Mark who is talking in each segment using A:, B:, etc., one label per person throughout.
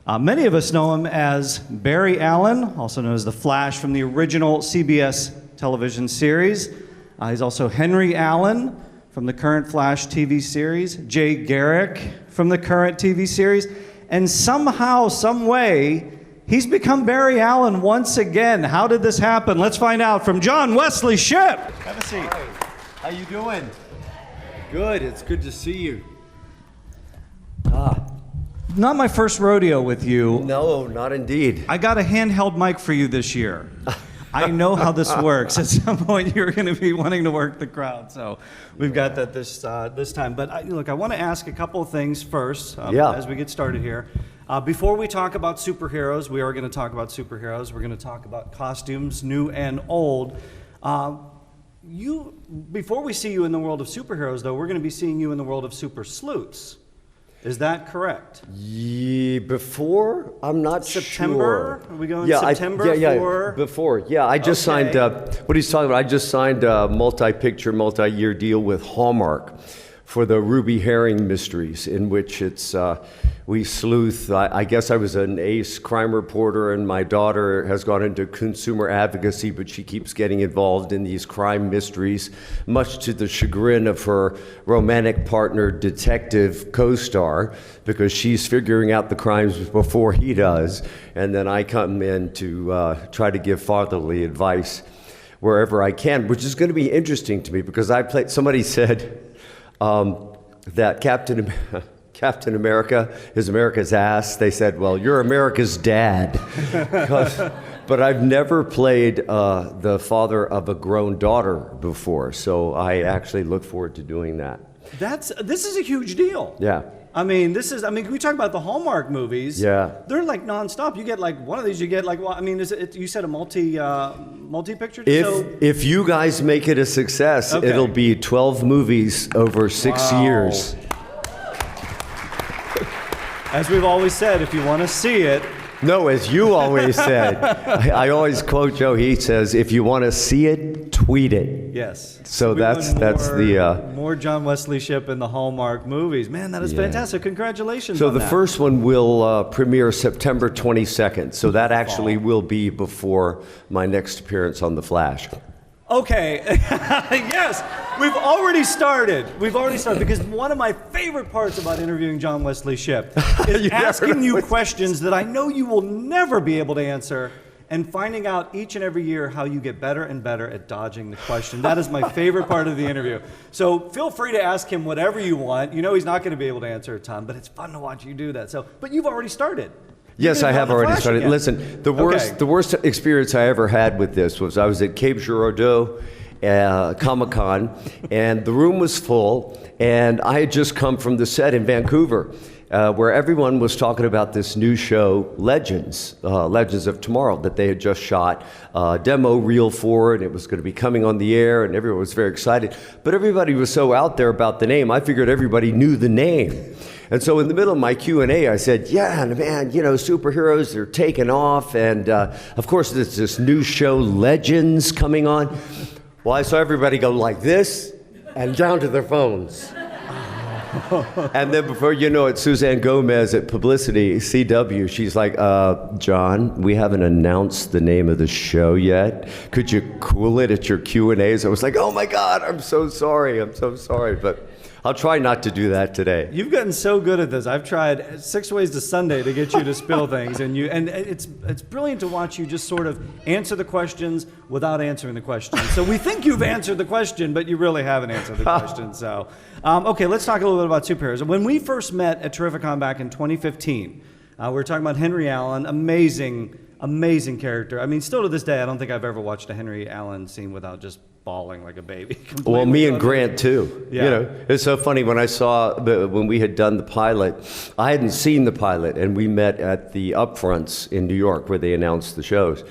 A: Many of us know him as Barry Allen, also known as the Flash from the original CBS television series. He's also Henry Allen from the current Flash TV series, Jay Garrick from the current TV series, and somehow, some way, he's become Barry Allen once again. How did this happen? Let's find out from John Wesley Shipp. Have a seat.
B: Hi. How you doing? Good. It's good to see you.
A: Not my first rodeo with you.
B: No, not indeed.
A: I got a handheld mic for you this year. I know how this works. At some point, you're going to be wanting to work the crowd, so we've got that this time. But look, I want to ask a couple of things first as we get started here. Before we talk about superheroes, we are going to talk about superheroes. We're going to talk about costumes, new and old. Before we see you in the world of superheroes, though, we're going to be seeing you in the world of super sleuths. Is that correct?
B: Before? I'm not
A: September?
B: sure.
A: Are we going September?
B: Yeah, before. Yeah, I just signed, what he's talking about, I just signed a multi-picture, multi-year deal with Hallmark for the Ruby Herring mysteries, in which we sleuth. I guess I was an ace crime reporter, and my daughter has gone into consumer advocacy, but she keeps getting involved in these crime mysteries, much to the chagrin of her romantic partner, detective co-star, because she's figuring out the crimes before he does, and then I come in to try to give fatherly advice wherever I can, which is going to be interesting to me, because somebody said that Captain America is America's ass. They said, well, you're America's dad. But I've never played the father of a grown daughter before, so I actually look forward to doing that.
A: This is a huge deal.
B: Yeah.
A: Can we talk about the Hallmark movies?
B: Yeah.
A: They're like nonstop. You get like one of these, you get like, you said a multi-picture?
B: If you guys make it a success, it'll be 12 movies over 6 years.
A: As we've always said, if you want to see it.
B: No, as you always said. I always quote Joe. He says, if you want to see it, tweet it.
A: Yes.
B: So that's the...
A: More John Wesley Shipp in the Hallmark movies. Man, that is fantastic. Congratulations
B: So
A: on
B: the
A: that.
B: first one will premiere September 22nd. So that actually will be before my next appearance on The Flash.
A: Okay, yes, we've already started because one of my favorite parts about interviewing John Wesley Shipp is asking you questions that I know you will never be able to answer and finding out each and every year how you get better and better at dodging the question. That is my favorite part of the interview. So feel free to ask him whatever you want. You know he's not going to be able to answer a ton, but it's fun to watch you do that. But you've already started.
B: Yes, I have already started.
A: Again.
B: Listen, the worst experience I ever had with this was I was at Cape Girardeau Comic-Con, and the room was full, and I had just come from the set in Vancouver, where everyone was talking about this new show, Legends of Tomorrow, that they had just shot a demo reel for, and it was going to be coming on the air, and everyone was very excited. But everybody was so out there about the name, I figured everybody knew the name. And so in the middle of my Q&A, I said, yeah, man, superheroes are taking off. And of course, there's this new show, Legends, coming on. Well, I saw everybody go like this and down to their phones. And then before you know it, Suzanne Gomez at Publicity, CW, she's like, John, we haven't announced the name of the show yet. Could you cool it at your Q&As? I was like, oh my God, I'm so sorry. But I'll try not to do that today.
A: You've gotten so good at this. I've tried 6 ways to Sunday to get you to spill things, and it's brilliant to watch you just sort of answer the questions without answering the question. So we think you've answered the question, but you really haven't answered the question. So, okay, let's talk a little bit about superheroes. When we first met at Terrificon back in 2015, we were talking about Henry Allen, amazing character. I mean, still to this day, I don't think I've ever watched a Henry Allen scene without just bawling like a baby.
B: Well, me and Grant too.
A: Yeah.
B: It's so funny when I saw when we had done the pilot. I hadn't seen the pilot, and we met at the upfronts in New York where they announced the shows.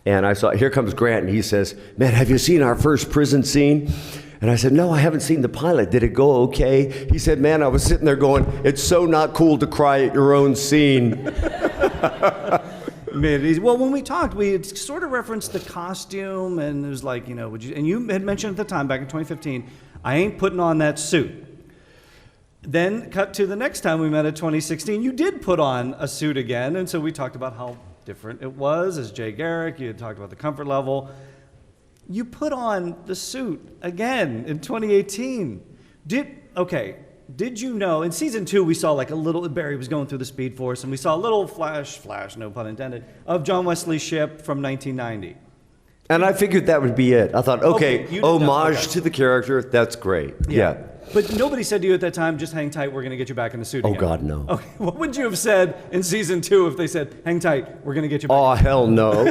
B: And I saw, here comes Grant, and he says, "Man, have you seen our first prison scene?" And I said, "No, I haven't seen the pilot. Did it go okay?" He said, "Man, I was sitting there going, it's so not cool to cry at your own scene."
A: Well, when we talked, we had sort of referenced the costume, and it was like, and you had mentioned at the time, back in 2015, I ain't putting on that suit. Then cut to the next time we met at 2016, you did put on a suit again, and so we talked about how different it was as Jay Garrick. You had talked about the comfort level. You put on the suit again in 2018. Did you know, in season 2, we saw like a little, Barry was going through the Speed Force, and we saw a little flash, no pun intended, of John Wesley Shipp from 1990.
B: And I figured that would be it. I thought, homage to the character, that's great. Yeah.
A: But nobody said to you at that time, just hang tight, we're going to get you back in the suit again.
B: Oh, God, no.
A: Okay, what would you have said in season 2 if they said, hang tight, we're going to get you back?
B: Oh, hell no.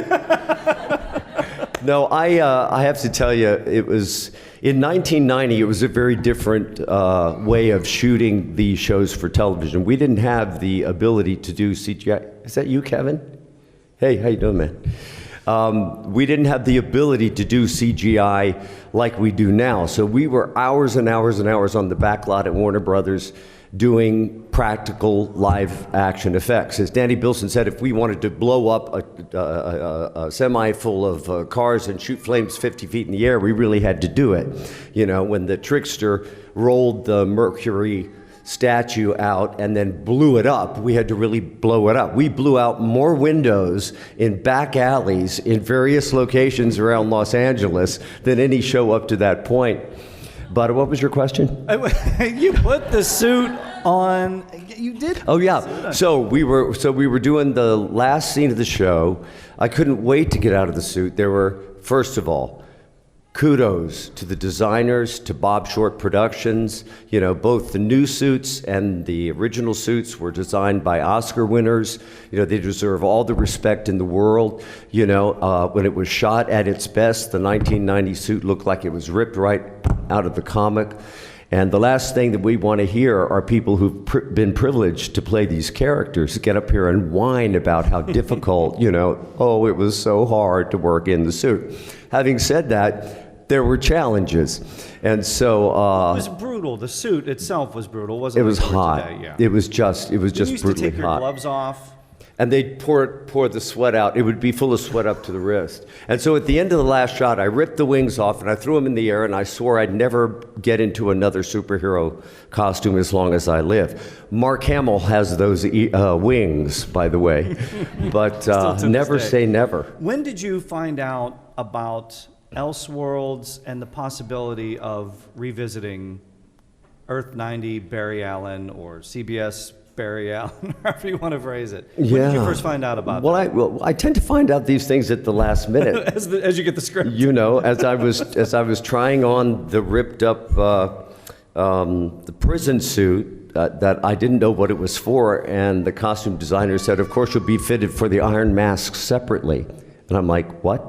B: No, I have to tell you, it was, in 1990, it was a very different way of shooting the shows for television. We didn't have the ability to do CGI. Is that you, Kevin? Hey, how you doing, man? We didn't have the ability to do CGI like we do now. So we were hours and hours and hours on the back lot at Warner Brothers doing practical live action effects. As Danny Bilson said, if we wanted to blow up a semi full of cars and shoot flames 50 feet in the air, we really had to do it. You know, when the trickster rolled the Mercury statue out and then blew it up, we had to really blow it up. We blew out more windows in back alleys in various locations around Los Angeles than any show up to that point. But what was your question?
A: You put the suit on. You did.
B: Oh yeah. So we were doing the last scene of the show. I couldn't wait to get out of the suit. There were, first of all, kudos to the designers, to Bob Short Productions. You know, both the new suits and the original suits were designed by Oscar winners. You know, they deserve all the respect in the world. You know, when it was shot at its best, the 1990 suit looked like it was ripped right out of the comic. And the last thing that we want to hear are people who've been privileged to play these characters get up here and whine about how difficult, you know, oh, it was so hard to work in the suit. Having said that, there were challenges. And so
A: it was brutal. The suit itself was brutal, wasn't it?
B: It was hot.
A: Today? Yeah.
B: It was just brutally hot.
A: You used to take your gloves off.
B: And they'd pour the sweat out. It would be full of sweat up to the wrist. And so at the end of the last shot, I ripped the wings off and I threw them in the air, and I swore I'd never get into another superhero costume as long as I live. Mark Hamill has those wings, by the way, but never say never.
A: When did you find out about Elseworlds and the possibility of revisiting Earth 90 Barry Allen, or CBS Barry Allen, however you want to phrase it? When did you first find out about that?
B: Well, I tend to find out these things at the last minute.
A: as you get the script.
B: You know, as I was trying on the ripped up the prison suit that I didn't know what it was for, and the costume designer said, of course you'll be fitted for the Iron Mask separately. And I'm like, what?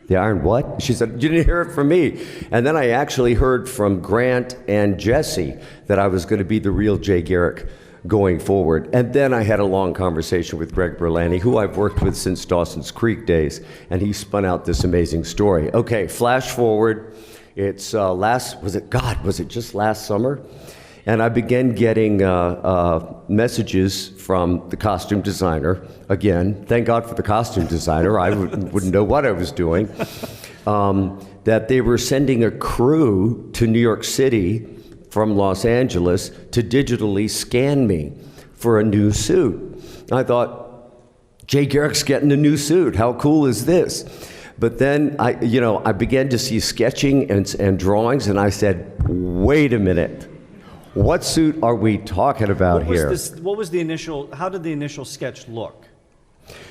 B: The Iron what? She said, you didn't hear it from me. And then I actually heard from Grant and Jesse that I was going to be the real Jay Garrick going forward. And then I had a long conversation with Greg Berlanti, who I've worked with since Dawson's Creek days, and he spun out this amazing story. Okay, flash forward. It's was it just last summer? And I began getting messages from the costume designer. Again, thank God for the costume designer. I wouldn't know what I was doing. That they were sending a crew to New York City from Los Angeles to digitally scan me for a new suit. I thought, Jay Garrick's getting a new suit. How cool is this? But then I began to see sketching and drawings, and I said, wait a minute. What suit are we talking about here?
A: What was the initial, how did the initial sketch look?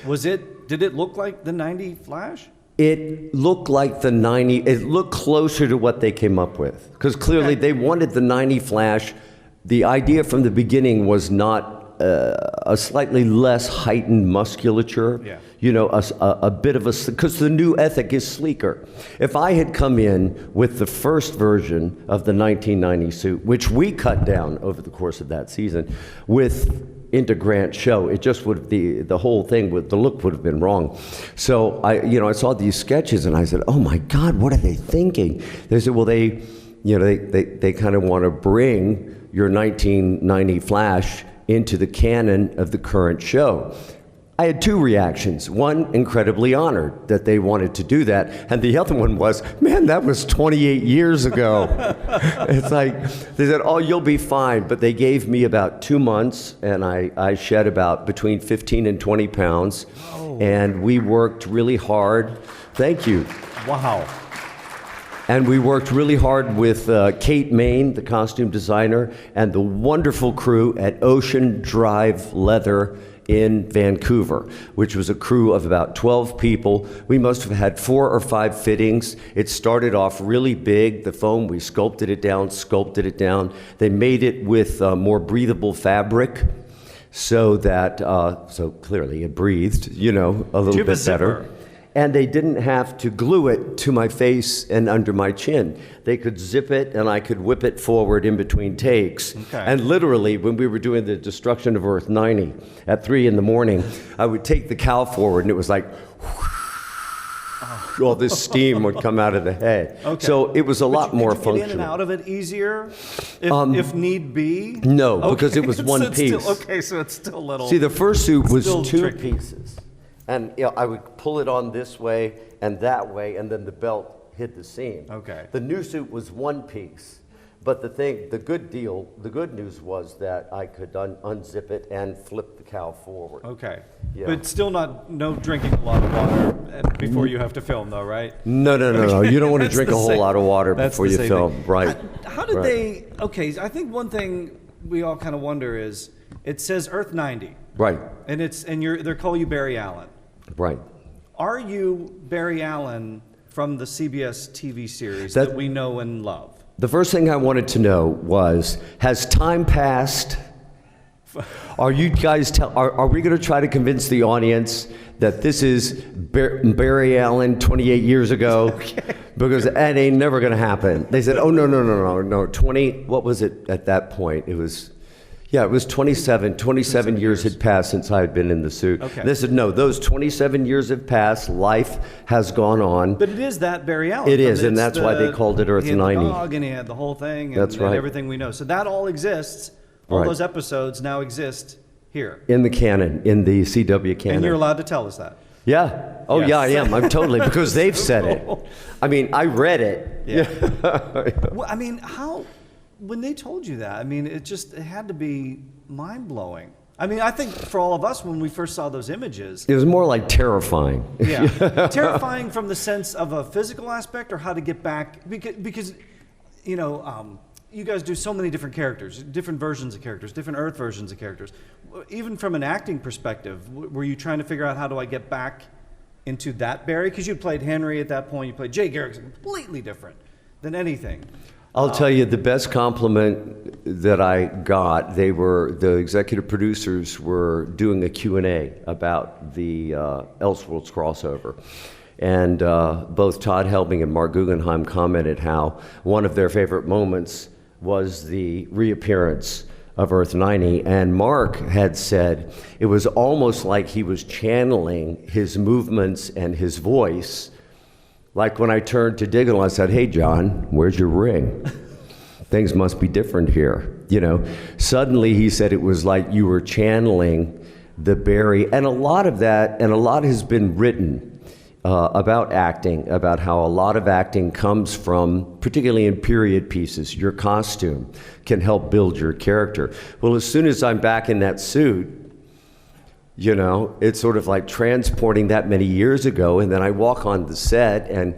A: Did it look like the 90 Flash?
B: It looked like the 90, it looked closer to what they came up with. Because clearly they wanted the 90 Flash. The idea from the beginning was not a slightly less heightened musculature.
A: Yeah.
B: You know, a bit of a, because the new ethic is sleeker. If I had come in with the first version of the 1990 suit, which we cut down over the course of that season, into Grant's show, it just would, the whole thing, the look would have been wrong. So I saw these sketches and I said, oh my God, what are they thinking? They said, well, they kind of want to bring your 1990 Flash into the canon of the current show. I had two reactions. One, incredibly honored that they wanted to do that. And the other one was, man, that was 28 years ago. It's like, they said, oh, you'll be fine. But they gave me about 2 months, and I shed about between 15 and 20 pounds. Oh. And we worked really hard. Thank you.
A: Wow.
B: And we worked really hard with Kate Main, the costume designer, and the wonderful crew at Ocean Drive Leather in Vancouver, which was a crew of about 12 people. We must have had 4 or 5 fittings. It started off really big, the foam, we sculpted it down. They made it with more breathable fabric so that, so clearly it breathed, a little bit better. And they didn't have to glue it to my face and under my chin. They could zip it, and I could whip it forward in between takes. Okay. And literally, when we were doing the destruction of Earth 90 at 3 in the morning, I would take the cowl forward, and it was like, all this steam would come out of the head. Okay. So it was a lot more functional. Could you get in and
A: out of it easier if need be?
B: No, because it was one piece.
A: So it's still a little...
B: See, the first suit was 2 pieces. And I would pull it on this way and that way, and then the belt hit the seam. Okay. The new suit was 1 piece, but the good news was that I could unzip it and flip the cowl forward.
A: Okay. Yeah. But still no drinking a lot of water before you have to film, though, right?
B: No. You don't want to drink a whole lot of water before you film, right?
A: How did they? Okay, I think one thing we all kind of wonder is it says Earth 90.
B: Right.
A: And they call you Barry Allen.
B: Right.
A: Are you Barry Allen from the CBS TV series that we know and love?
B: The first thing I wanted to know was, has time passed? Are you guys are we going to try to convince the audience that this is Barry Allen 28 years ago? Okay. Because that ain't never going to happen. They said, oh, no, 20, what was it at that point? It was 27 years had passed since I had been in the suit. Okay. They said, no, those 27 years have passed, life has gone on.
A: But it is that Barry Allen.
B: It is, and that's why they called it Earth 90.
A: He had the dog, and he had the whole thing, and everything we know. So that all exists, all those episodes now exist here.
B: In the canon, in the CW canon.
A: And you're allowed to tell us that.
B: Yeah. Oh, yes. Yeah, I am. I'm totally, because they've said it. I mean, I read it.
A: Yeah. Well, I mean, when they told you that, I mean, it had to be mind-blowing. I mean, I think for all of us, when we first saw those images...
B: It was more like terrifying.
A: Yeah. Terrifying from the sense of a physical aspect, or how to get back... Because you guys do so many different characters, different versions of characters, different Earth versions of characters. Even from an acting perspective, were you trying to figure out how do I get back into that Barry? Because you played Henry at that point, you played Jay Garrick, completely different than anything.
B: I'll tell you, the best compliment that I got, the executive producers were doing a Q&A about the Elseworlds Crossover. And both Todd Helbing and Mark Guggenheim commented how one of their favorite moments was the reappearance of Earth 90. And Mark had said it was almost like he was channeling his movements and his voice. Like when I turned to Diggle, I said, hey, John, where's your ring? Things must be different here. Suddenly he said it was like you were channeling the Barry. And a lot of that, and a lot has been written about acting, about how a lot of acting comes from, particularly in period pieces, your costume can help build your character. Well, as soon as I'm back in that suit, it's sort of like transporting that many years ago, and then I walk on the set, and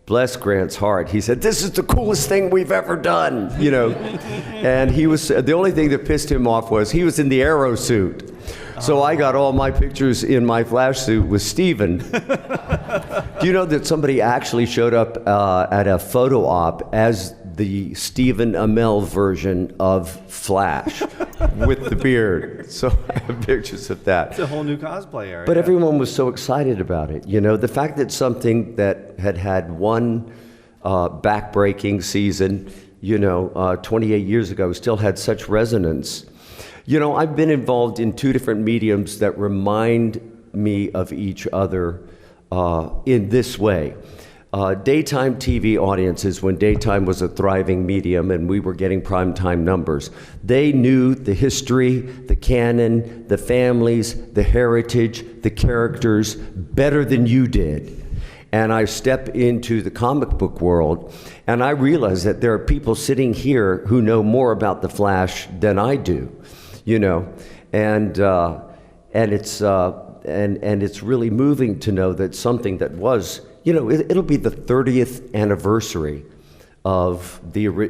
B: bless Grant's heart, he said, this is the coolest thing we've ever done, And he was, the only thing that pissed him off was he was in the aero suit. So I got all my pictures in my flash suit with Steven. Do you know that somebody actually showed up at a photo op as the Stephen Amell version of Flash with the beard? So I have pictures of that.
A: It's a whole new cosplay area.
B: But everyone was so excited about it. The fact that something that had one back-breaking season, 28 years ago still had such resonance. I've been involved in 2 different mediums that remind me of each other in this way. Daytime TV audiences, when daytime was a thriving medium and we were getting primetime numbers, they knew the history, the canon, the families, the heritage, the characters better than you did. And I step into the comic book world, and I realize that there are people sitting here who know more about the Flash than I do, you know, and it's really moving to know that something that was, you know, it'll be the 30th anniversary of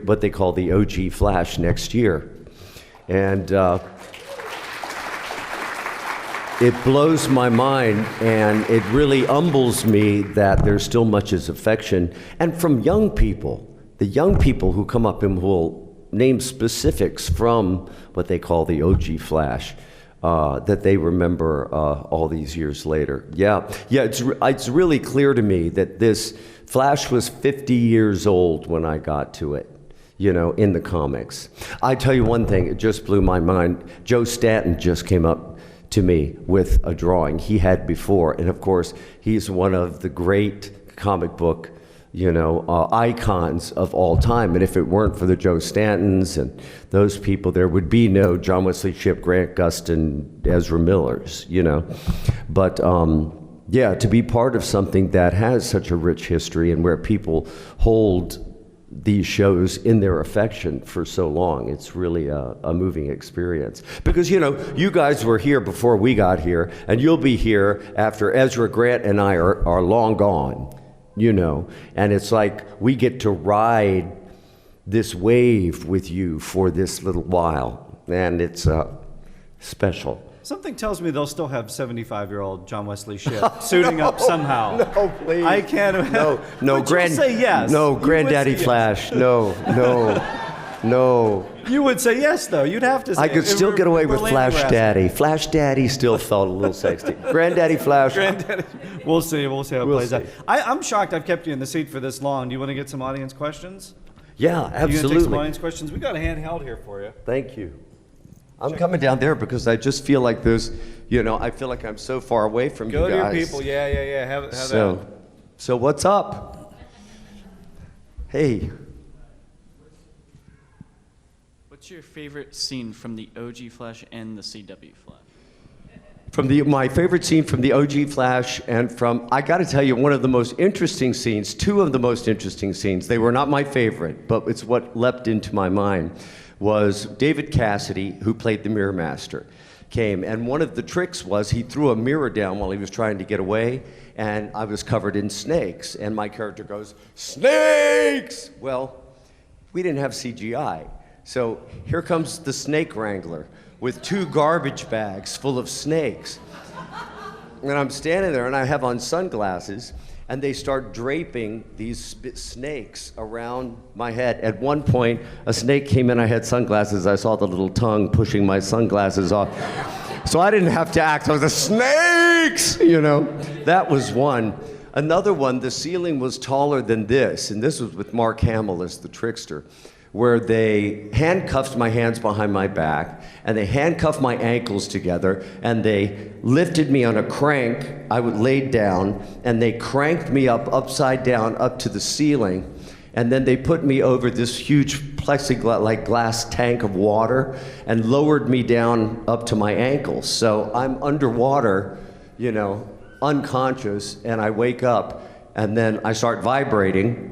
B: what they call the OG Flash next year, and it blows my mind, and it really humbles me that there's still much as affection. And from young people, the young people who come up and will name specifics from what they call the OG Flash, that they remember all these years later. Yeah, it's really clear to me that this Flash was 50 years old when I got to it, you know, in the comics. I tell you one thing, it just blew my mind. Joe Staton just came up to me with a drawing he had before, and of course he's one of the great comic book, you know, icons of all time. And if it weren't for the Joe Stantons and those people, there would be no John Wesley Shipp, Grant Gustin, Ezra Millers, you know. But yeah, to be part of something that has such a rich history and where people hold these shows in their affection for so long, it's really a moving experience. Because, you know, you guys were here before we got here, and you'll be here after Ezra, Grant, and I are long gone, you know. And it's like we get to ride this wave with you for this little while, and it's special.
A: Something tells me they'll still have 75-year-old John Wesley Shipp suiting up somehow.
B: No, please.
A: I can't.
B: No,
A: but you'll say yes.
B: No, Granddaddy Flash. No.
A: You would say yes, though. You'd have to say
B: I could still get away with Flash Daddy. Flash Daddy still felt a little sexy. Granddaddy Flash.
A: Granddaddy. We'll see how it plays out. I'm shocked I've kept you in the seat for this long. Do you want to get some audience questions?
B: Yeah, absolutely.
A: You going to take some audience questions? We got a handheld here for you.
B: Thank you. I'm coming down there because I just feel like there's, you know, I feel like I'm so far away from you guys.
A: Go to your people. Yeah. Have that.
B: So what's up? Hey.
C: What's your favorite scene from the OG Flash and the CW Flash?
B: My favorite scene from the OG Flash and from, I got to tell you, one of the most interesting scenes, two of the most interesting scenes, they were not my favorite, but it's what leapt into my mind, was David Cassidy, who played the Mirror Master, came, and one of the tricks was he threw a mirror down while he was trying to get away, and I was covered in snakes, and my character goes, "Snakes!" Well, we didn't have CGI, so here comes the snake wrangler with 2 garbage bags full of snakes. And I'm standing there, and I have on sunglasses, and they start draping these snakes around my head. At one point, a snake came in, I had sunglasses, I saw the little tongue pushing my sunglasses off. So I didn't have to act, I was the snakes, you know. That was one. Another one, the ceiling was taller than this, and this was with Mark Hamill as the trickster, where they handcuffed my hands behind my back, and they handcuffed my ankles together, and they lifted me on a crank. I would lay down, and they cranked me up upside down up to the ceiling, and then they put me over this huge plexiglass glass tank of water and lowered me down up to my ankles. So I'm underwater, you know, unconscious, and I wake up, and then I start vibrating,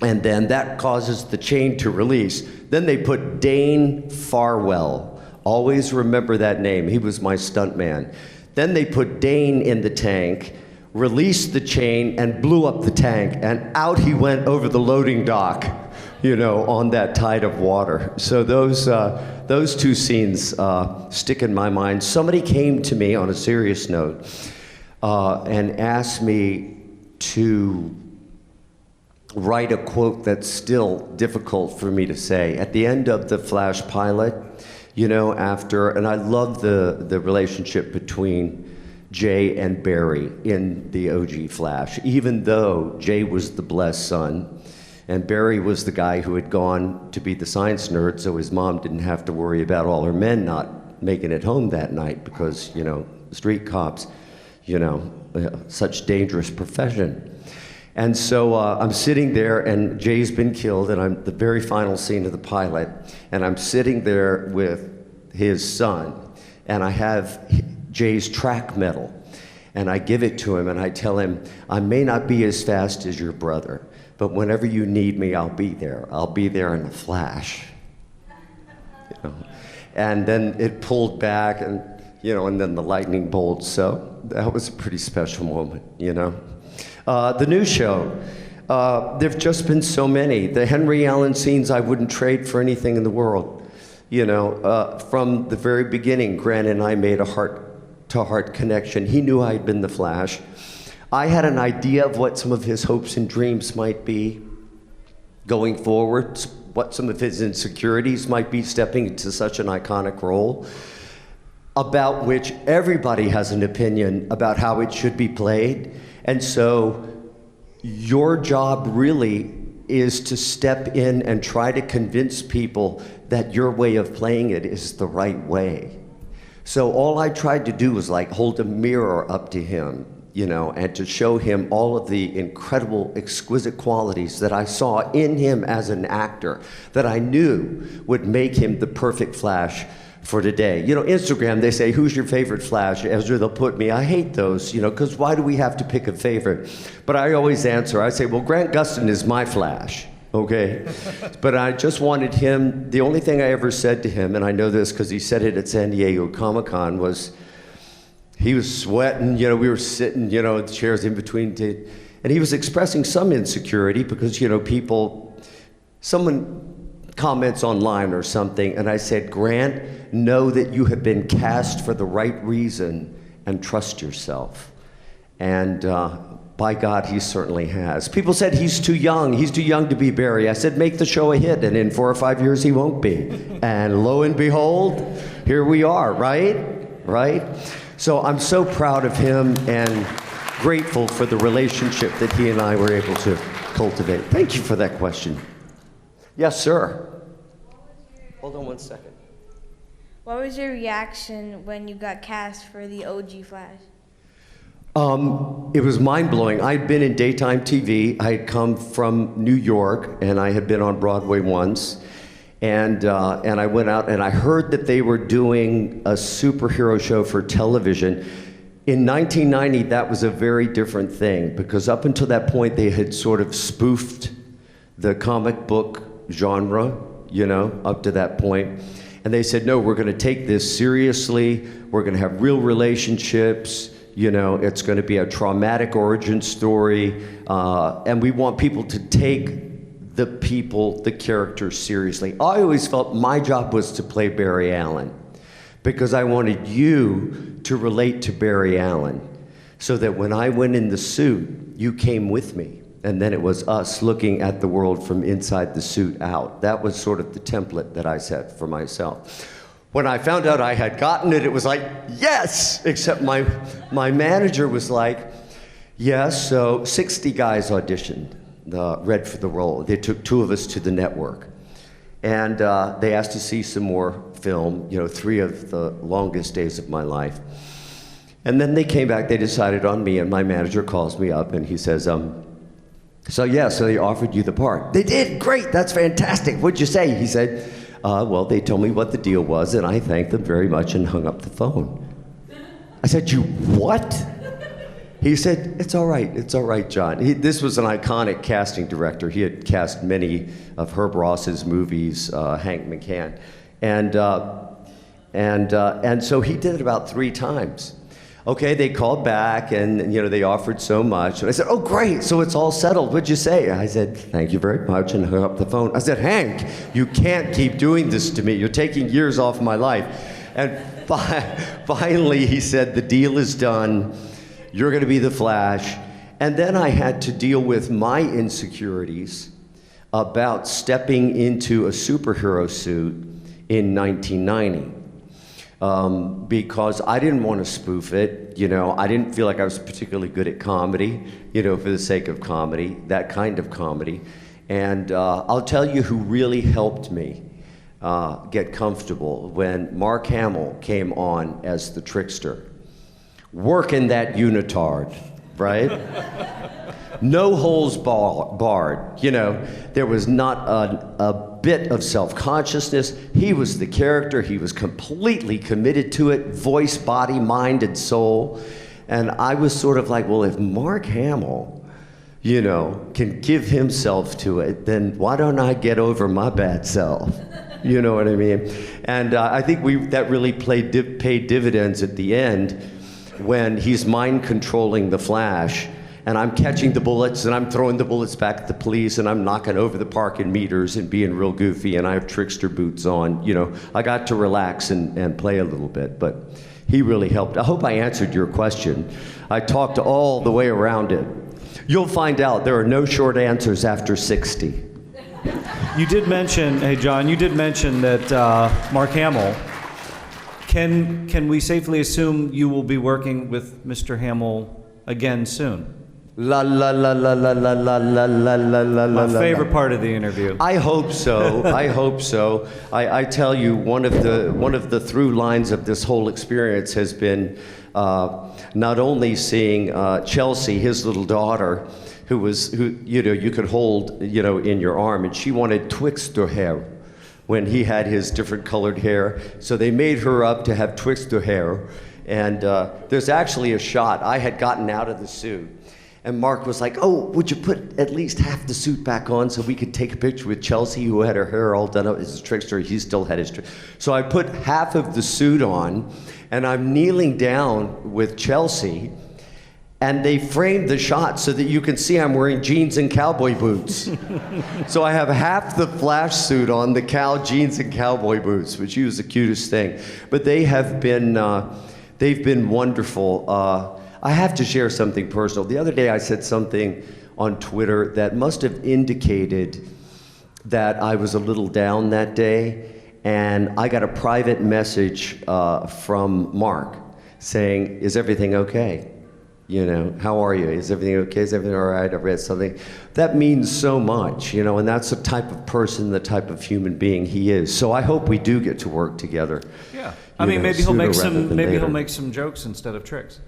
B: and then that causes the chain to release. Then they put Dane Farwell. Always remember that name. He was my stuntman. Then they put Dane in the tank, released the chain, and blew up the tank. And out he went over the loading dock, you know, on that tide of water. So those 2 scenes stick in my mind. Somebody came to me on a serious note and asked me to write a quote that's still difficult for me to say. At the end of the Flash pilot, you know, and I love the relationship between Jay and Barry in the OG Flash, even though Jay was the blessed son, and Barry was the guy who had gone to be the science nerd, so his mom didn't have to worry about all her men not making it home that night because, you know, street cops, you know, such dangerous profession. And so I'm sitting there, and Jay's been killed, and I'm the very final scene of the pilot, and I'm sitting there with his son, and I have Jay's track medal. And I give it to him, and I tell him, I may not be as fast as your brother, but whenever you need me, I'll be there. I'll be there in a flash. You know? And then it pulled back, and and then the lightning bolt. So that was a pretty special moment, The new show, there've just been so many. The Henry Allen scenes I wouldn't trade for anything in the world. From the very beginning, Grant and I made a heart-to-heart connection. He knew I'd been the Flash. I had an idea of what some of his hopes and dreams might be going forward, what some of his insecurities might be stepping into such an iconic role, about which everybody has an opinion about how it should be played. And so your job really is to step in and try to convince people that your way of playing it is the right way. So all I tried to do was hold a mirror up to him, and to show him all of the incredible, exquisite qualities that I saw in him as an actor that I knew would make him the perfect Flash for today. Instagram, they say, who's your favorite Flash? Ezra, they'll put me, I hate those, because why do we have to pick a favorite? But I always answer, I say, well, Grant Gustin is my Flash. Okay, but I just wanted him, the only thing I ever said to him, and I know this because he said it at San Diego Comic-Con, was he was sweating, we were sitting, the chairs in between, and he was expressing some insecurity because, someone comments online or something, and I said, Grant, know that you have been cast for the right reason and trust yourself. And by God, he certainly has. People said he's too young to be Barry. I said, make the show a hit, and in 4 or 5 years, he won't be. And lo and behold, here we are, right? So I'm so proud of him and grateful for the relationship that he and I were able to cultivate. Thank you for that question. Yes, sir. Hold on 1 second.
D: What was your reaction when you got cast for the OG Flash?
B: It was mind-blowing. I'd been in daytime TV. I had come from New York, and I had been on Broadway once. And I went out, and I heard that they were doing a superhero show for television. In 1990, that was a very different thing, because up until that point, they had sort of spoofed the comic book genre, up to that point. And they said, no, we're going to take this seriously. We're going to have real relationships. It's going to be a traumatic origin story, and we want people to take the characters seriously. I always felt my job was to play Barry Allen, because I wanted you to relate to Barry Allen, so that when I went in the suit, you came with me, and then it was us looking at the world from inside the suit out. That was sort of the template that I set for myself. When I found out I had gotten it, it was like, yes! Except my manager was like, yes, so 60 guys auditioned, read for the role. They took 2 of us to the network. And they asked to see some more film, 3 of the longest days of my life. And then they came back, they decided on me, and my manager calls me up and he says, so they offered you the part. They did, great, that's fantastic. What'd you say? He said, well, they told me what the deal was, and I thanked them very much and hung up the phone. I said, you what? He said, it's all right, John. This was an iconic casting director. He had cast many of Herb Ross's movies, Hank McCann. And so he did it about 3 times. Okay, they called back, and they offered so much. And I said, oh, great, so it's all settled. What'd you say? I said, thank you very much, and hung up the phone. I said, Hank, you can't keep doing this to me. You're taking years off my life. And finally, he said, the deal is done. You're going to be the Flash. And then I had to deal with my insecurities about stepping into a superhero suit in 1990. Because I didn't want to spoof it, I didn't feel like I was particularly good at comedy, for the sake of comedy, that kind of comedy. And I'll tell you who really helped me get comfortable when Mark Hamill came on as the trickster, working that unitard, right? No holes barred. You know, there was not a bit of self-consciousness. He was the character. He was completely committed to it, voice, body, mind, and soul. And I was sort of like, well, if Mark Hamill, you know, can give himself to it, then why don't I get over my bad self? You know what I mean? And I think that really paid dividends at the end when he's mind controlling the Flash, and I'm catching the bullets, and I'm throwing the bullets back at the police, and I'm knocking over the parking meters and being real goofy, and I have trickster boots on. You know, I got to relax and play a little bit, but he really helped. I hope I answered your question. I talked all the way around it. You'll find out there are no short answers after 60.
A: You did mention, hey John, you did mention that Mark Hamill. Can we safely assume you will be working with Mr. Hamill again soon?
B: La la la la la la la la la la la.
A: My favorite part of the interview.
B: I hope so. I hope so. I tell you, one of the through lines of this whole experience has been not only seeing Chelsea, his little daughter, who you know you could hold in your arm, and she wanted Twixter hair when he had his different colored hair. So they made her up to have Twixter hair, and there's actually a shot. I had gotten out of the suit. And Mark was like, oh, would you put at least half the suit back on so we could take a picture with Chelsea, who had her hair all done up as a trickster. He still had his trick. So I put half of the suit on, and I'm kneeling down with Chelsea, and they framed the shot so that you can see I'm wearing jeans and cowboy boots. So I have half the Flash suit on, the jeans and cowboy boots, which was the cutest thing. But they have been, they've been wonderful. I have to share something personal. The other day I said something on Twitter that must have indicated that I was a little down that day, and I got a private message from Mark saying, is everything okay? You know, how are you? Is everything okay? Is everything all right? I read something. That means so much, you know, and that's the type of person, the type of human being he is. So I hope we do get to work together.
A: Yeah. I mean, maybe he'll make some jokes instead of tricks.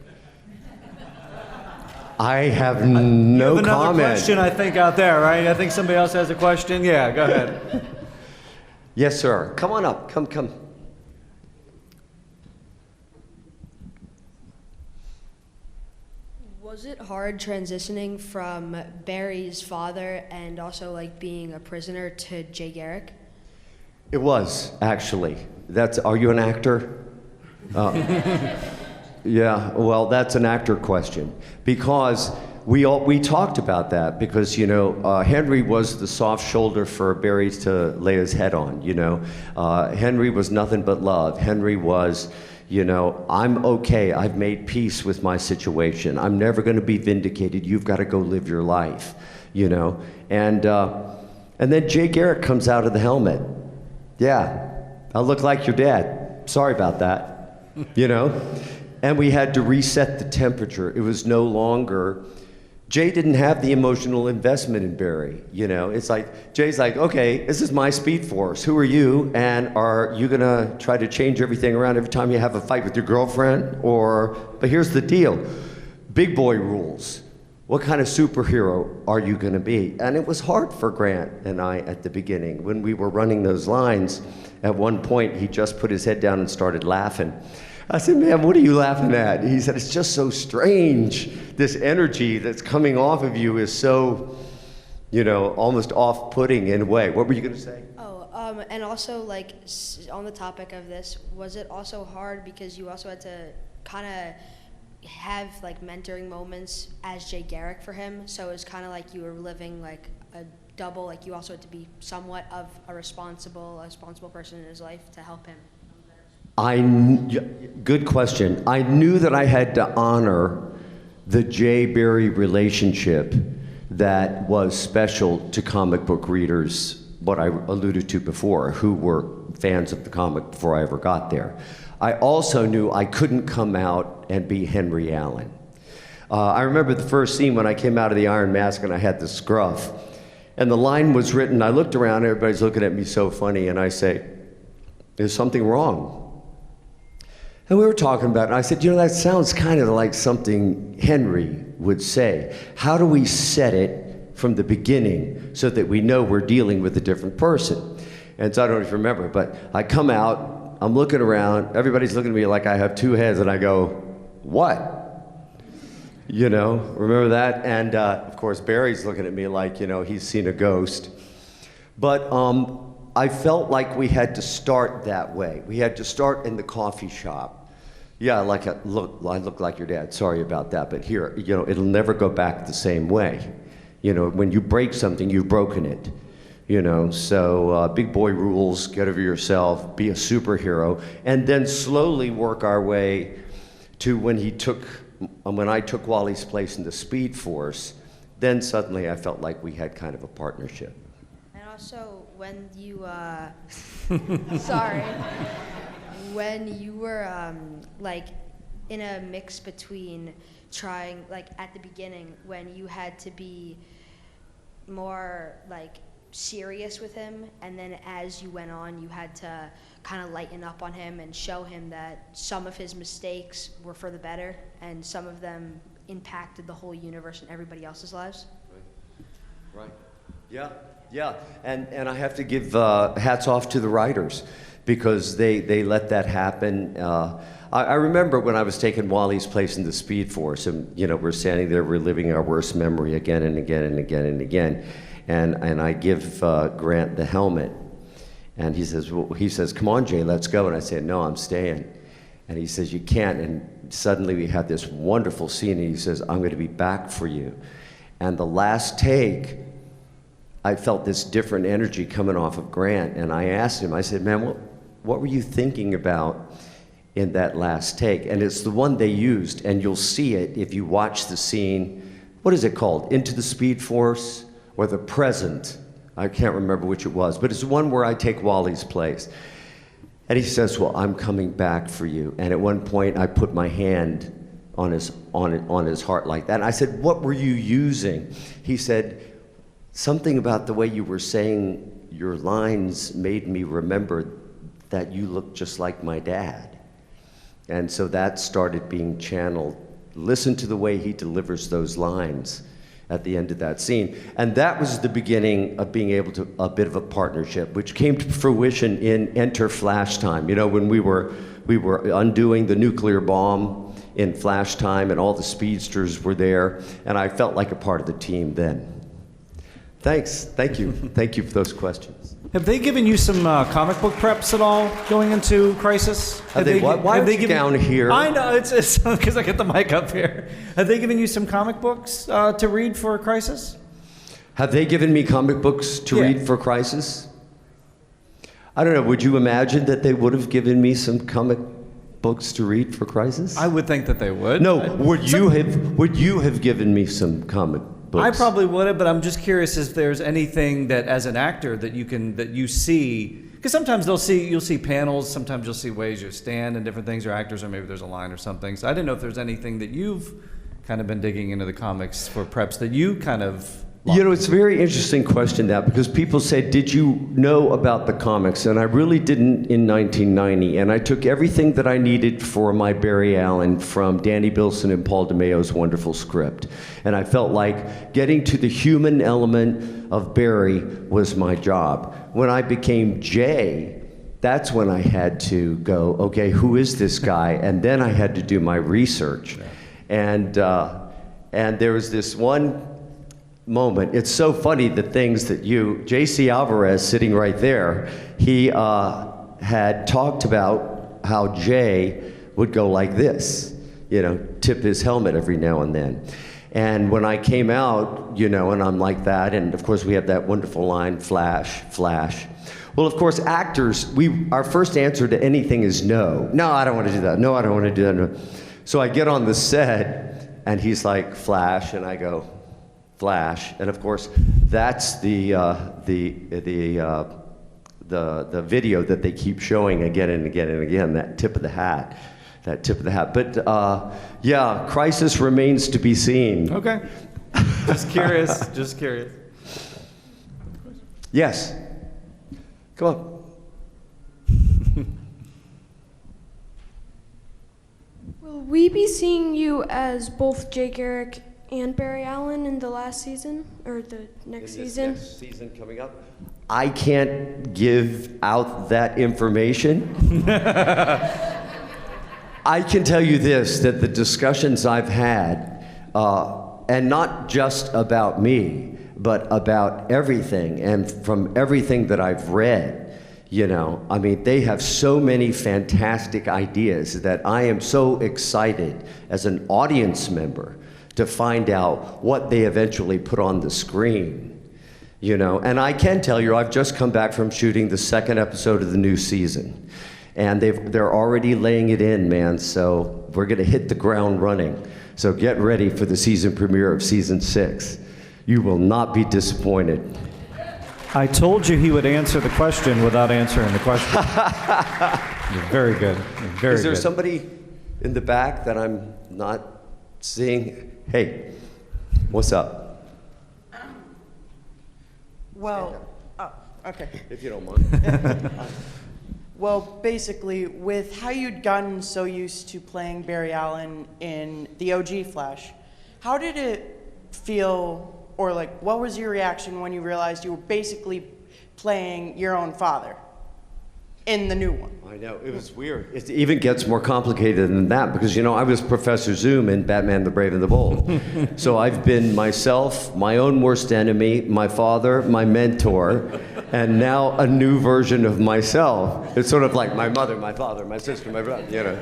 B: I have no
A: you have another
B: comment.
A: Question, I think, out there, right? I think somebody else has a question. Yeah, go ahead.
B: Yes, sir. Come on up. Come.
E: Was it hard transitioning from Barry's father and also like being a prisoner to Jay Garrick?
B: It was, actually. Are you an actor? Yeah, well, that's an actor question, because we talked about that, because, you know, Henry was the soft shoulder for Barry to lay his head on, you know. Henry was nothing but love. Henry was, you know, I'm okay. I've made peace with my situation. I'm never going to be vindicated. You've got to go live your life, you know. And then Jay Garrick comes out of the helmet. Yeah, I look like your dad. Sorry about that, you know. And we had to reset the temperature. It was no longer, Jay didn't have the emotional investment in Barry, you know. It's like, Jay's like, okay, this is my Speed Force. Who are you? And are you gonna try to change everything around every time you have a fight with your girlfriend? But here's the deal, big boy rules. What kind of superhero are you gonna be? And it was hard for Grant and I at the beginning. When we were running those lines, at one point, he just put his head down and started laughing. I said, man, what are you laughing at? He said, it's just so strange. This energy that's coming off of you is so, you know, almost off-putting in a way. What were you going to say?
E: And also, like, on the topic of this, was it also hard because you also had to kind of have, like, mentoring moments as Jay Garrick for him? So it was kind of like you were living, like, a double, like, you also had to be somewhat of a responsible person in his life to help him.
B: Good question. I knew that I had to honor the Jay-Barry relationship that was special to comic book readers, what I alluded to before, who were fans of the comic before I ever got there. I also knew I couldn't come out and be Henry Allen. I remember the first scene when I came out of the Iron Mask and I had the scruff, and the line was written, I looked around, everybody's looking at me so funny, and I say, is something wrong? And we were talking about it, and I said, that sounds kind of like something Henry would say. How do we set it from the beginning so that we know we're dealing with a different person? And so I don't know if you remember, but I come out, I'm looking around, everybody's looking at me like I have two heads, and I go, what? Remember that? And of course, Barry's looking at me like, he's seen a ghost. But I felt like we had to start that way. We had to start in the coffee shop. Yeah, I look like your dad. Sorry about that, but here, it'll never go back the same way. When you break something, you've broken it. So big boy rules, get over yourself, be a superhero, and then slowly work our way to when I took Wally's place in the Speed Force, then suddenly I felt like we had kind of a partnership.
E: And also, when you, sorry, when you were in a mix between trying, at the beginning, when you had to be more serious with him, and then as you went on, you had to kind of lighten up on him and show him that some of his mistakes were for the better, and some of them impacted the whole universe and everybody else's lives.
B: Right. Yeah. And I have to give hats off to the writers, because they let that happen. I remember when I was taking Wally's place in the Speed Force, and we're standing there reliving our worst memory again and again and again and again. And I give Grant the helmet, and he says, come on, Jay, let's go. And I said, no, I'm staying. And he says, you can't. And suddenly we had this wonderful scene, and he says, I'm going to be back for you. And the last take, I felt this different energy coming off of Grant, and I asked him, I said, man, what were you thinking about in that last take? And it's the one they used, and you'll see it if you watch the scene. What is it called? Into the Speed Force? Or The Present, I can't remember which it was, but it's the one where I take Wally's place. And he says, well, I'm coming back for you. And at one point, I put my hand on his heart like that. And I said, what were you using? He said, something about the way you were saying your lines made me remember that you look just like my dad. And so that started being channeled. Listen to the way he delivers those lines at the end of that scene. And that was the beginning of being able to, a bit of a partnership, which came to fruition in Enter Flash Time. When we were undoing the nuclear bomb in Flash Time, and all the speedsters were there, and I felt like a part of the team then. Thanks, thank you for those questions.
A: Have they given you some comic book preps at all going into Crisis?
B: Why are you down here?
A: I know, it's because I get the mic up here. Have they given you some comic books to read for Crisis?
B: Have they given me comic books to read for Crisis? I don't know, would you imagine that they would have given me some comic books to read for Crisis?
A: I would think that they would.
B: No, would you have given me some comic books?
A: I probably would have, but I'm just curious if there's anything that, as an actor, that you see, because sometimes you'll see panels, sometimes you'll see ways you stand and different things, or actors, or maybe there's a line or something. So I didn't know if there's anything that you've kind of been digging into the comics for preps that you kind of.
B: It's a very interesting question, that, because people say, did you know about the comics? And I really didn't in 1990. And I took everything that I needed for my Barry Allen from Danny Bilson and Paul DeMeo's wonderful script. And I felt like getting to the human element of Barry was my job. When I became Jay, that's when I had to go, okay, who is this guy? And then I had to do my research. And there was this one moment. It's so funny, the things that J.C. Alvarez, sitting right there, he had talked about how Jay would go like this, tip his helmet every now and then. And when I came out, and I'm like that, and of course we have that wonderful line, flash, flash. Well, of course, actors, our first answer to anything is no. No, I don't want to do that. No, I don't want to do that. No. So I get on the set, and he's like, flash, and I go, flash, and of course, that's the video that they keep showing again and again and again. That tip of the hat. But yeah, Crisis remains to be seen.
A: Okay, just curious.
B: Yes. Come on.
F: Will we be seeing you as both Jay Garrick and Barry Allen in the last season or the next season?
B: Next season coming up. I can't give out that information. I can tell you this, that the discussions I've had, and not just about me, but about everything, and from everything that I've read, you know, I mean, they have so many fantastic ideas that I am so excited as an audience member to find out what they eventually put on the screen, you know. And I can tell you, I've just come back from shooting the second episode of the new season, and they're already laying it in, man, so we're gonna hit the ground running. So get ready for the season premiere of season 6. You will not be disappointed.
A: I told you he would answer the question without answering the question. You're very good. You're very
B: Is there
A: good.
B: somebody in the back that I'm not seeing? Hey, what's up?
G: Well, oh, okay.
B: If you don't mind.
G: Well, basically, with how you'd gotten so used to playing Barry Allen in the OG Flash, how did it feel, or like, what was your reaction when you realized you were basically playing your own father in the new one?
B: I know, it was weird. It even gets more complicated than that because, you know, I was Professor Zoom in Batman the Brave and the Bold. So I've been myself, my own worst enemy, my father, my mentor, and now a new version of myself. It's sort of like my mother, my father, my sister, my brother, you know,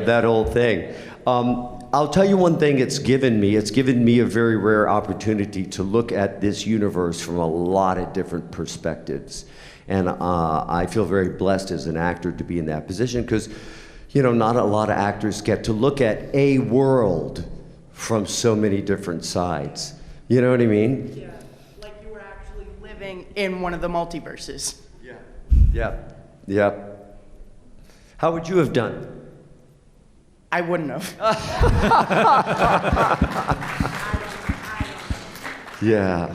B: that old thing. I'll tell you one thing it's given me a very rare opportunity to look at this universe from a lot of different perspectives. And I feel very blessed as an actor to be in that position because, you know, not a lot of actors get to look at a world from so many different sides. You know what I mean?
G: Yeah, like you were actually living in one of the multiverses.
B: Yeah. Yep. Yep. How would you have done?
G: I wouldn't have.
B: Yeah.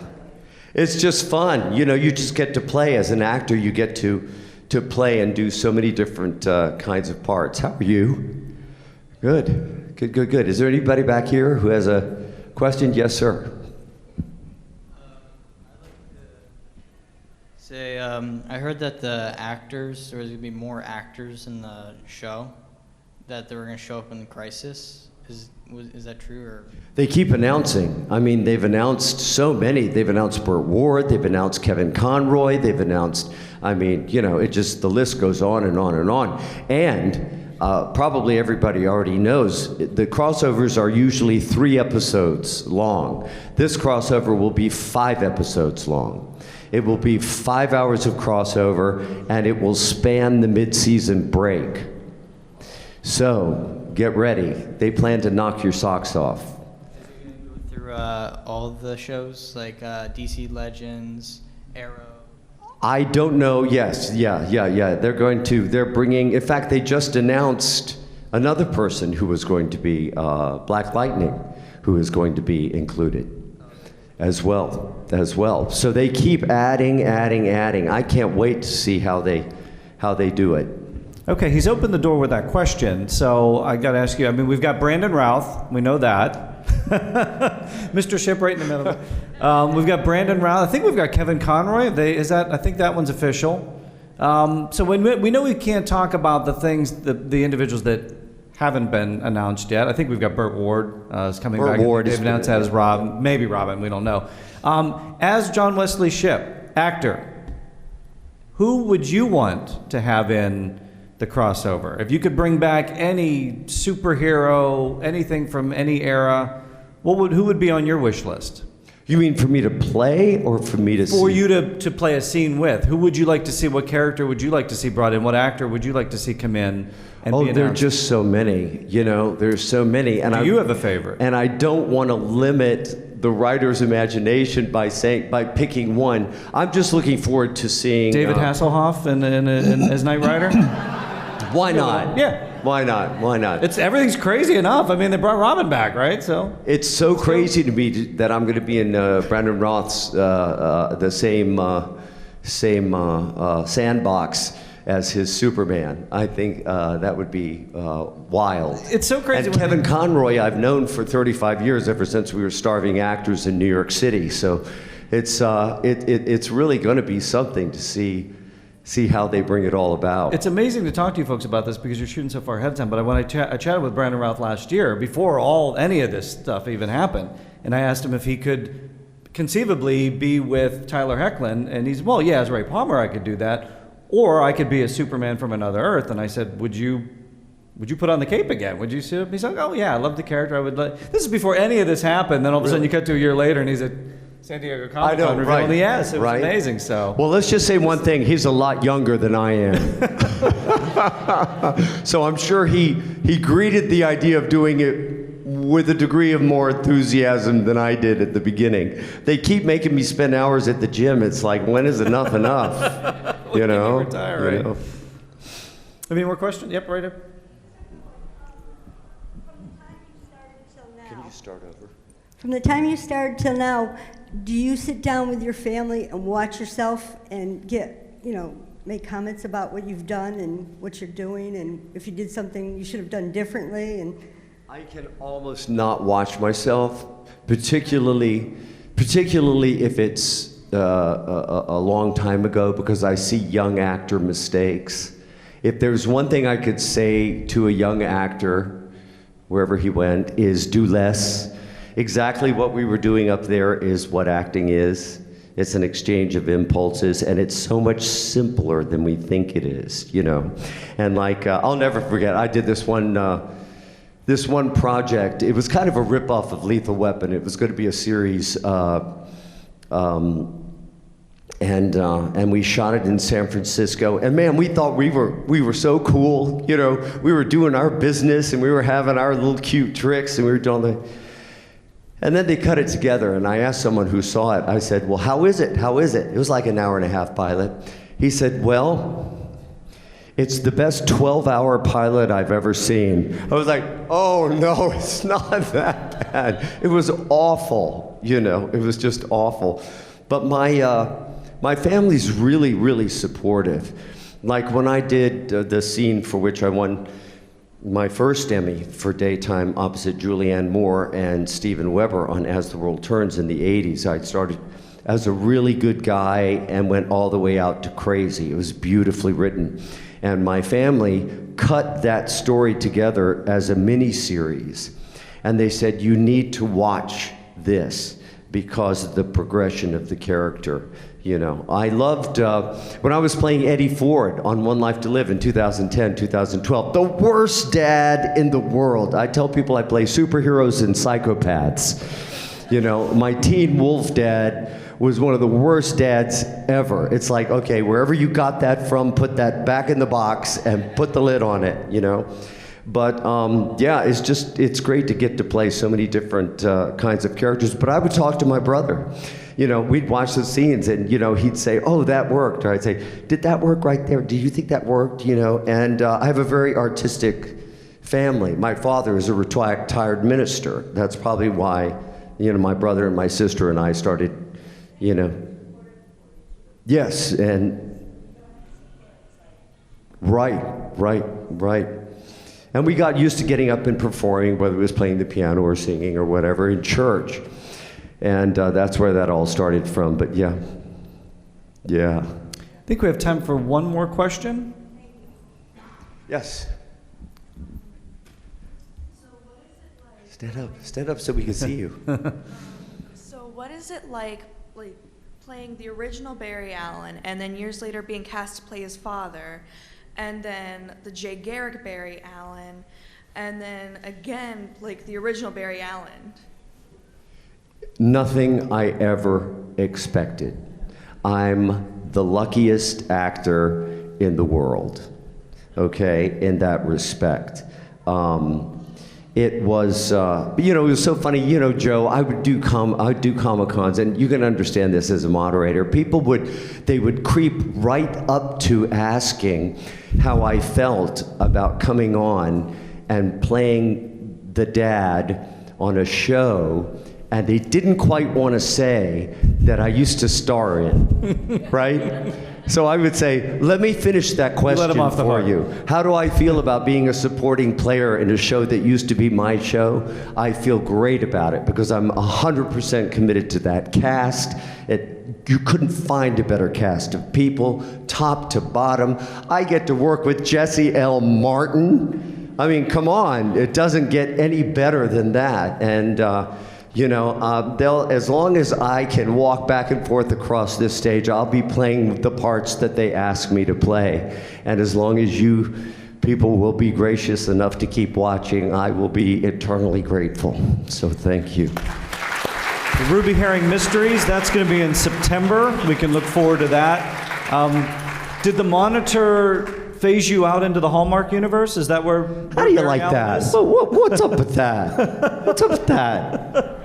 B: It's just fun. You know, you just get to play as an actor. You get to play and do so many different kinds of parts. How are you? Good. Good, good, good. Is there anybody back here who has a question? Yes, sir.
H: Say, I heard that the actors, there was going to be more actors in the show, that they were going to show up in Crisis. Is that true? Or?
B: They keep announcing. I mean, they've announced so many. They've announced Burt Ward. They've announced Kevin Conroy. They've announced, I mean, you know, the list goes on and on and on. And probably everybody already knows, the crossovers are usually 3 episodes long. This crossover will be 5 episodes long. It will be 5 hours of crossover, and it will span the mid-season break. So, get ready. They plan to knock your socks off.
H: Is it going to go through all the shows, like DC Legends, Arrow?
B: I don't know. Yes, yeah. They're bringing, in fact, they just announced another person who was going to be Black Lightning, who is going to be included as well. So they keep adding. I can't wait to see how they do it.
A: Okay, he's opened the door with that question, so I got to ask you. I mean, we've got Brandon Routh. We know that. Mr. Shipp right in the middle. We've got Brandon Routh. I think we've got Kevin Conroy. I think that one's official. So we know we can't talk about the things, the individuals that haven't been announced yet. I think we've got Burt Ward is coming back. They've announced that as Rob, maybe Robin. We don't know. As John Wesley Shipp, actor, who would you want to have in the crossover? If you could bring back any superhero, anything from any era, who would be on your wish list?
B: You mean for me to play or for me to see?
A: For you to play a scene with. Who would you like to see? What character would you like to see brought in? What actor would you like to see come in and be announced?
B: There are just so many. You know, there's so many. And
A: you have a favorite? And
B: I don't want to limit the writer's imagination by picking one. I'm just looking forward to seeing
A: David Hasselhoff as Knight Rider.
B: Why not?
A: Yeah.
B: Why not?
A: Everything's crazy enough. I mean, they brought Robin back, right? So
B: it's so crazy to me that I'm going to be in Brandon Roth's the same sandbox as his Superman. I think that would be wild.
A: It's so crazy.
B: And
A: when
B: Kevin Conroy, I've known for 35 years, ever since we were starving actors in New York City. So it's really going to be something to see how they bring it all about.
A: It's amazing to talk to you folks about this because you're shooting so far ahead of time. But when I chatted with Brandon Routh last year, before any of this stuff even happened, and I asked him if he could conceivably be with Tyler Hoechlin, and he's, well, yeah, as Ray Palmer, I could do that, or I could be a Superman from another Earth. And I said, would you put on the cape again? Would you sit up? He's like, oh yeah, I love the character. I would. This is before any of this happened. Then all of a sudden, you cut to a year later, and he's at San Diego Comic Con revealing the yes. It was amazing. So.
B: Well, let's just say one thing. He's a lot younger than I am. So I'm sure he greeted the idea of doing it with a degree of more enthusiasm than I did at the beginning. They keep making me spend hours at the gym. It's like, when is enough enough? You know?
A: Retire, right? Any more questions? Yep, right up.
B: Can you start over?
I: From the time you started till now, do you sit down with your family and watch yourself and make comments about what you've done and what you're doing, and if you did something you should have done differently? And
B: I can almost not watch myself, particularly if it's a long time ago, because I see young actor mistakes. If there's one thing I could say to a young actor, wherever he went, is do less. Exactly what we were doing up there is what acting is. It's an exchange of impulses, and it's so much simpler than we think it is, you know. And like, I'll never forget, I did this one project. It was kind of a ripoff of Lethal Weapon. It was going to be a series, and we shot it in San Francisco. And man, we thought we were so cool, you know. We were doing our business, and we were having our little cute tricks, and we were doing the. And then they cut it together, and I asked someone who saw it. I said, "Well, how is it? How is it?" It was like an hour and a half pilot. He said, "Well, it's the best 12-hour pilot I've ever seen." I was like, "Oh no, it's not that bad." It was awful, you know. It was just awful. But my family's really, really supportive. Like when I did the scene for which I won my first Emmy for daytime opposite Julianne Moore and Steven Weber on As the World Turns in the 80s, I started as a really good guy and went all the way out to crazy. It was beautifully written. And my family cut that story together as a mini-series. And they said, you need to watch this because of the progression of the character. You know, I loved, when I was playing Eddie Ford on One Life to Live in 2010, 2012, the worst dad in the world. I tell people I play superheroes and psychopaths. You know, my Teen Wolf dad was one of the worst dads ever. It's like, okay, wherever you got that from, put that back in the box and put the lid on it, you know? But yeah, it's great to get to play so many different kinds of characters. But I would talk to my brother. You know, we'd watch the scenes and, you know, he'd say, oh, that worked. Or I'd say, did that work right there? Do you think that worked? You know, and I have a very artistic family. My father is a retired minister. That's probably why, you know, my brother and my sister and I started, you know. Yes, and right. And we got used to getting up and performing, whether it was playing the piano or singing or whatever, in church. And that's where that all started from, but yeah.
A: I think we have time for one more question.
B: Yes. Stand up so we can see you.
J: So what is it like playing the original Barry Allen and then years later being cast to play his father, and then the Jay Garrick Barry Allen, and then again like the original Barry Allen?
B: Nothing I ever expected. I'm the luckiest actor in the world, okay, in that respect. It was, you know, it was so funny. You know, Joe, I would do Comic-Cons, and you can understand this as a moderator. People would creep right up to asking how I felt about coming on and playing the dad on a show, and they didn't quite want to say that I used to star in, right? So I would say, let me finish that question
A: him off the
B: for
A: hook.
B: you. How do I feel about being a supporting player in a show that used to be my show? I feel great about it because I'm 100% committed to that cast. You couldn't find a better cast of people, top to bottom. I get to work with Jesse L. Martin. I mean, come on, it doesn't get any better than that. And as long as I can walk back and forth across this stage, I'll be playing the parts that they ask me to play. And as long as you people will be gracious enough to keep watching, I will be eternally grateful. So thank you.
A: The Ruby Herring Mysteries, that's going to be in September. We can look forward to that. Did the Monitor phase you out into the Hallmark universe? Is that where
B: How do you
A: Barry
B: like
A: Allen
B: that?
A: is?
B: What's up with that? What's up with that?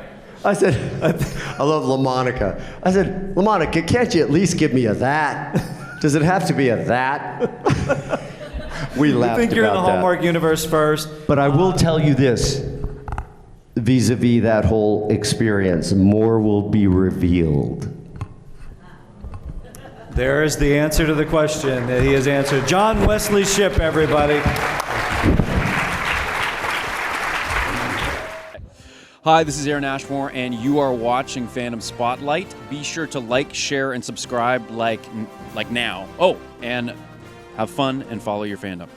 B: I said, I love LaMonica. I said, LaMonica, can't you at least give me a that? Does it have to be a that? We laughed
A: I think you're in the
B: about that.
A: Hallmark universe first.
B: But I will tell you this, vis-a-vis that whole experience, more will be revealed.
A: There's the answer to the question that he has answered. John Wesley Shipp, everybody.
K: Hi, this is Aaron Ashmore, and you are watching Fandom Spotlight. Be sure to like, share, and subscribe like now. Oh, and have fun and follow your fandom.